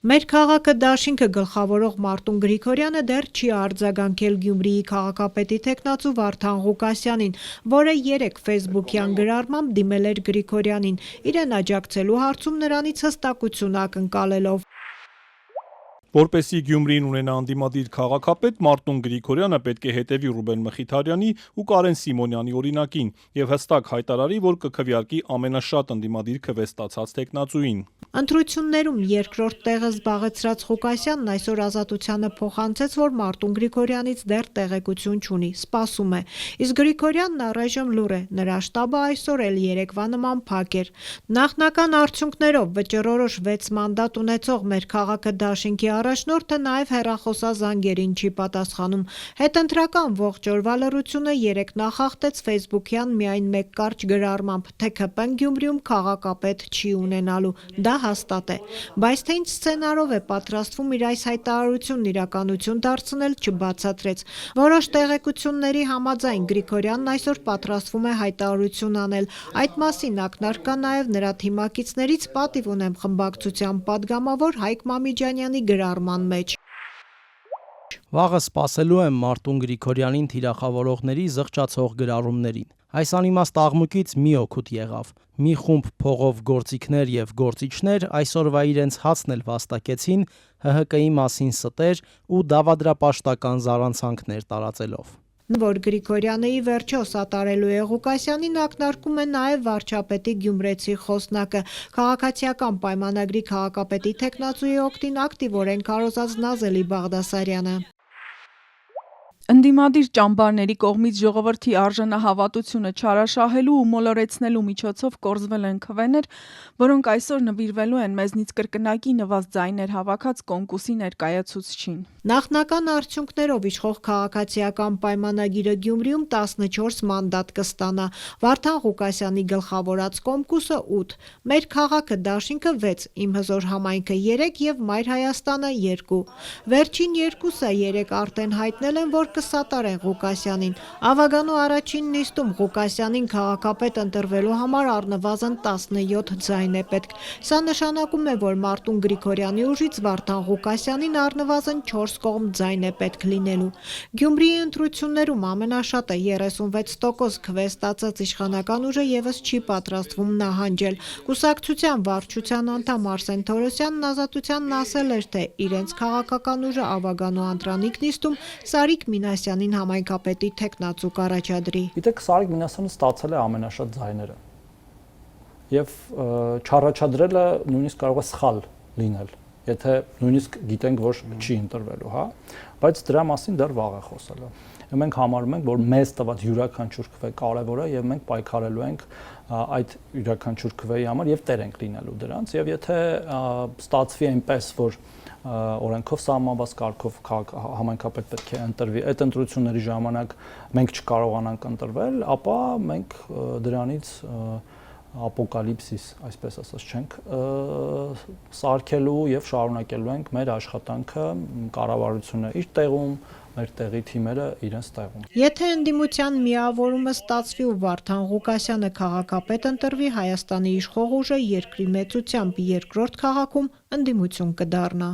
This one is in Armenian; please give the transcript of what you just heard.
Մեր քաղաքը դաշինքը գլխավորող Մարտուն Գրիգորյանը դեռ չի արձագանքել Գյումրիի քաղաքապետի թեկնածու Վարդան Ղուկասյանին, որը երեկ ֆեյսբուքյան գրառմամբ դիմել էր Գրիգորյանին, իրեն աջակցելու հարցում նրանից հստակություն ակնկալելով։ Որպեսզի Գյումրին ունենա անդիմադիր քաղաքապետ, Մարտուն Գրիգորյանը պետք է հետևի Ռուբեն Մխիթարյանի ու Կարեն Սիմոնյանի օրինակին եւ հստակ հայտարարի, որ կքվեարկի ամենաշատ անդիմադիր քվեստացած թեկնածուին։ Ընտրություններում երկրորդ տեղը զբաղեցրած Ղուկասյանն այսօր Ազատությանը փոխանցեց, որ Մարտուն Գրիգորյանից դեռ տեղեկություն չունի, սպասում է։ Իսկ Գրիգորյանն առայժմ լուռ է, նրա շտաբը այսօր էլ երեկվա նման փակ էր։ Նախնական արդյունքներով վճռորոշ 6 մանդատ ունեցող Մեր քաղաքը դաշինքի առաջնորդը նաև հեռախոսազանգերին չի պատասխանում։ Հետընտրական ողջ օրվա լռությունը երեկ նախախտեց ֆեյսբուքյան միայն մեկ կարճ գրառմամբ, թե ՔՊ-ն Գյումրիում քաղաքապետ չի ունենալու։ Դա հաստատ է, բայց թե ինչ սցենարով է պատրաստվում իր այս հայտարարությունն իրականություն դարձնել, չբացատրեց։ Որոշ տեղեկությունների համաձայն Գրիգորյանն այսօր պատրաստվում է հայտարարություն անել։ Այդ մասին ակնարկ կա նաև նրա թիմակիցներից, պատիվ ունեմ խմբակցության падգամավոր Հայկ Մամիջանյանի գրառման մեջ։ Վաղը սպասելու եմ Մարտուն Գրիգորյանին թիրախավորողների զղջացող գրառումներին։ Այս անիմաստ աղմուկից մի օգուտ եղավ։ Մի խումբ փողով գործիքներ եւ գործիչներ այսօրվա իրենց հացն էլ վաստակեցին ՀՀԿ-ի մասին ստեր ու դավադրապաշտական զառանցանքներ տարածելով։ Որ Գրիգորյանը ի վերջո սատարելու է Ղուկասյանին, ակնարկում է նաև վարչապետի գյումրեցի խոսնակը։ Քաղաքացիական պայմանագրի քաղաքապետի թեկնածուի օգտին ակտիվորեն քարոզած Նազելի Բաղդասարյանը։ Ընդդիմադիր ճամբարների կողմից ժողովրդի արժանահավատությունը չարաշահելու ու մոլորեցնելու միջոցով կորզվել են քվեներ, որոնք այսօր նվիրվելու են մեզնից կրկնակի նվազ ձայներ հավաքած կոնկուրսի ներկայացուցչին։ Նախնական արդյունքներով իշխող քաղաքացիական պայմանագիրը Գյումրիում 14 մանդատ կստանա, Վարդան Ղուկասյանի գլխավորած կոմկուսը 8, Մեր քաղաքը դաշինքը 6, Իմ հզոր համայնքը 3 եւ Մայր Հայաստանը 2։ Վերջին երկուսը երեկ արդեն հայտնել են, որ կսատարեն Ղուկասյանին։ Ավագանու առաջին նիստում Ղուկասյանին քաղաքապետ ընտրվելու համար առնվազն 17 ձայն է պետք։ Սա նշանակում է, որ Մարտուն Գրիգորյանի ուժից Վարդան Ղուկասյանին առնվազն 4 կողմ ձայն է պետք լինելու։ Գյումրիի ընտրություններում ամենաշատը 36% քվեստացած իշխանական ուժը եւս չի պատրաստվում նահանջել։ Կուսակցության վարչության անդամ Արսեն Թորոսյանն Ազատությանն ասել էր, թե իրենց քաղաքական ուժը Ավագանու անդրանիկ նիստում Սարիկ Մինասյանին համայնքապետի թեկնածու կառաջադրի։ Գիտեք, Սարիկ Մինասյանը ստացել է ամենաշատ ձայները։ Եվ չառաջադրելը նույնիսկ կարող է սխալ լինել, եթե նույնիսկ գիտենք, որ չի ընտրվելու, հա, բայց դրա մասին դեռ վաղ է խոսելը։ Մենք համարում ենք, որ մեզ տված յուրաքանչյուր քվե կարևոր է եւ մենք պայքարելու ենք այդ յուրաքանչյուր քվեի համար եւ տեր ենք լինելու դրանց եւ եթե ստացվի այնպես, որ օրենքով սահմանված կարգով համայնքապետ պետք է ընտրվի, այդ ընտրությունների ժամանակ մենք չկարողանանք ընտրվել, ապա մենք դրանից ապոկալիպսիս, այսպես ասած չենք սարքելու եւ շարունակելու ենք մեր աշխատանքը, կառավարությունը իր տեղում, մեր տեղի թիմերը իրենց տեղում։ Եթե ընդդիմության միավորումը ստացվի ու Վարդան Ղուկասյանը քաղաքապետ ընտրվի, Հայաստանի իշխող ուժը երկրի մեծությամբ երկրորդ քաղաքում ընդդիմություն կդառնա։